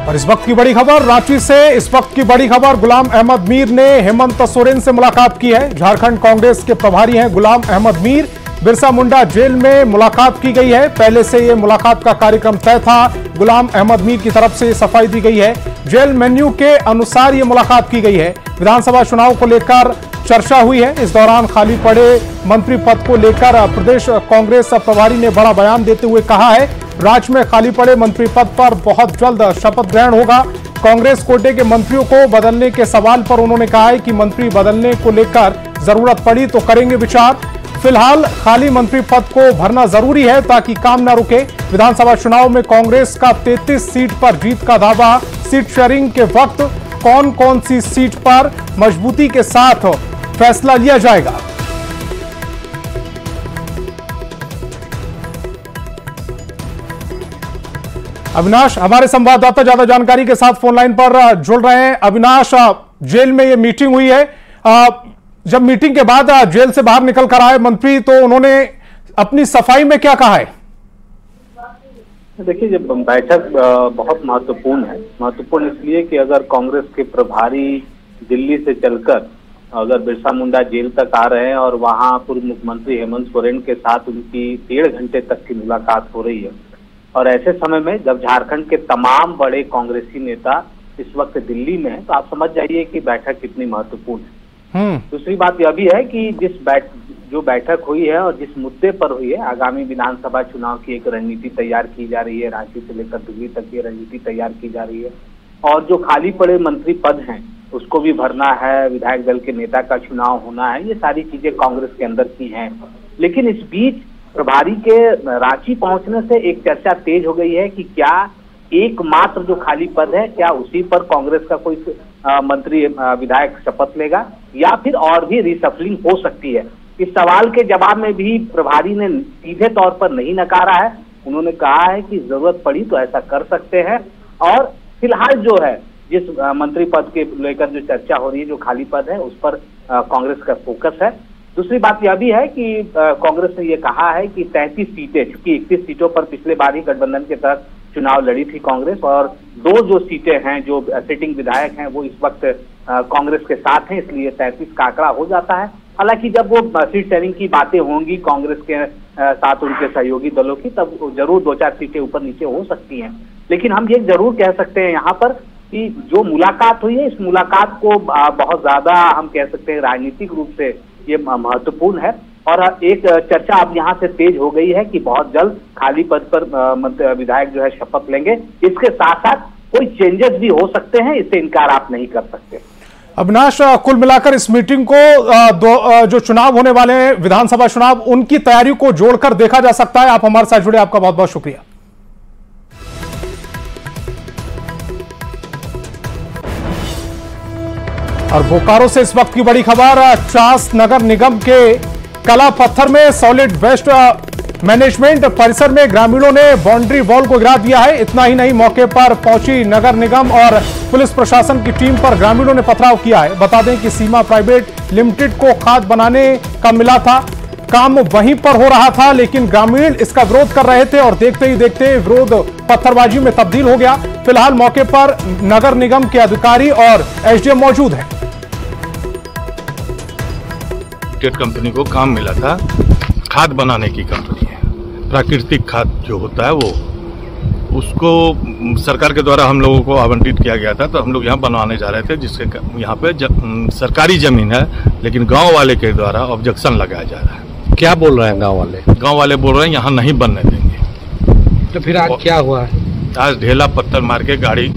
और इस वक्त की बड़ी खबर रांची से। इस वक्त की बड़ी खबर, गुलाम अहमद मीर ने हेमंत सोरेन से मुलाकात की है। झारखंड कांग्रेस के प्रभारी हैं गुलाम अहमद मीर। बिरसा मुंडा जेल में मुलाकात की गई है। पहले से यह मुलाकात का कार्यक्रम तय था। गुलाम अहमद मीर की तरफ से सफाई दी गई है। जेल मेन्यू के अनुसार यह मुलाकात की गई है। विधानसभा चुनाव को लेकर चर्चा हुई है। इस दौरान खाली पड़े मंत्री पद को लेकर प्रदेश कांग्रेस प्रभारी ने बड़ा बयान देते हुए कहा है, राज्य में खाली पड़े मंत्री पद पर बहुत जल्द शपथ ग्रहण होगा। कांग्रेस कोटे के मंत्रियों को बदलने के सवाल पर उन्होंने कहा है कि मंत्री बदलने को लेकर जरूरत पड़ी तो करेंगे विचार। फिलहाल खाली मंत्री पद को भरना जरूरी है ताकि काम न रुके। विधानसभा चुनाव में कांग्रेस का 33 सीट पर जीत का दावा। सीट शेयरिंग के वक्त कौन कौन सी सीट पर मजबूती के साथ फैसला लिया जाएगा। अविनाश हमारे संवाददाता ज्यादा जानकारी के साथ फोन लाइन पर जुड़ रहे हैं। अविनाश, जेल में यह मीटिंग हुई है। जब मीटिंग के बाद जेल से बाहर निकल कर आए मंत्री, तो उन्होंने अपनी सफाई में क्या कहा है? देखिए, जब बैठक बहुत महत्वपूर्ण है। महत्वपूर्ण इसलिए कि अगर कांग्रेस के प्रभारी दिल्ली से चलकर अगर बिरसा मुंडा जेल तक आ रहे हैं और वहां पूर्व मुख्यमंत्री हेमंत सोरेन के साथ उनकी 1.5 घंटे तक की मुलाकात हो रही है, और ऐसे समय में जब झारखंड के तमाम बड़े कांग्रेसी नेता इस वक्त दिल्ली में हैं, तो आप समझ जाइए कि बैठक कितनी महत्वपूर्ण है। दूसरी बात यह भी है कि जो बैठक हुई है और जिस मुद्दे पर हुई है, आगामी विधानसभा चुनाव की एक रणनीति तैयार की जा रही है। रांची से लेकर दिल्ली तक की रणनीति तैयार की जा रही है, और जो खाली पड़े मंत्री पद हैं उसको भी भरना है। विधायक दल के नेता का चुनाव होना है। ये सारी चीजें कांग्रेस के अंदर की हैं। लेकिन इस बीच प्रभारी के रांची पहुंचने से एक चर्चा तेज हो गई है कि क्या एकमात्र जो खाली पद है, क्या उसी पर कांग्रेस का कोई मंत्री विधायक शपथ लेगा, या फिर और भी रिसफलिंग हो सकती है। इस सवाल के जवाब में भी प्रभारी ने सीधे तौर पर नहीं नकारा है। उन्होंने कहा है कि जरूरत पड़ी तो ऐसा कर सकते हैं, और फिलहाल जो है जिस मंत्री पद के लेकर जो चर्चा हो रही है, जो खाली पद है, उस पर कांग्रेस का फोकस है। दूसरी बात यह भी है कि कांग्रेस ने यह कहा है कि 33 सीटें, चूंकि 31 सीटों पर पिछले बार ही गठबंधन के तहत चुनाव लड़ी थी कांग्रेस, और 2 जो सीटें हैं जो सिटिंग विधायक हैं वो इस वक्त कांग्रेस के साथ हैं, इसलिए 33 का आंकड़ा हो जाता है। हालांकि जब वो सीट शेयरिंग की बातें होंगी कांग्रेस के साथ उनके सहयोगी दलों की, तब जरूर 2-4 सीटें ऊपर नीचे हो सकती हैं। लेकिन हम ये जरूर कह सकते हैं यहाँ पर कि जो मुलाकात हुई है, इस मुलाकात को बहुत ज्यादा हम कह सकते हैं राजनीतिक रूप से ये महत्वपूर्ण है। और एक चर्चा अब यहाँ से तेज हो गई है कि बहुत जल्द खाली पद पर विधायक जो है शपथ लेंगे। इसके साथ साथ कोई चेंजेस भी हो सकते हैं, इससे इनकार आप नहीं कर सकते। अविनाश, कुल मिलाकर इस मीटिंग को जो चुनाव होने वाले हैं, विधानसभा चुनाव, उनकी तैयारी को जोड़कर देखा जा सकता है। आप हमारे साथ जुड़े, आपका बहुत बहुत शुक्रिया। और बोकारो से इस वक्त की बड़ी खबर, चास नगर निगम के कला पत्थर में सॉलिड वेस्ट मैनेजमेंट परिसर में ग्रामीणों ने बाउंड्री वॉल को गिरा दिया है। इतना ही नहीं, मौके पर पहुंची नगर निगम और पुलिस प्रशासन की टीम पर ग्रामीणों ने पथराव किया है। बता दें कि सीमा प्राइवेट लिमिटेड को खाद बनाने का मिला था, काम वहीं पर हो रहा था, लेकिन ग्रामीण इसका विरोध कर रहे थे और देखते ही देखते विरोध पत्थरबाजी में तब्दील हो गया। फिलहाल मौके पर नगर निगम के अधिकारी और एसडीएम मौजूद हैं। कंपनी को काम मिला था, खाद बनाने की कंपनी है, प्राकृतिक खाद जो होता है वो, उसको सरकार के द्वारा हम लोगों को आवंटित किया गया था। तो हम लोग यहाँ बनवाने जा रहे थे, जिसके यहाँ पे सरकारी जमीन है, लेकिन गांव वाले के द्वारा ऑब्जेक्शन लगाया जा रहा है। क्या बोल रहे हैं गांव वाले? गांव वाले बोल रहे हैं यहाँ नहीं बनने देंगे। तो फिर आज क्या हुआ है? आज ढेला पत्थर मार के गाड़ी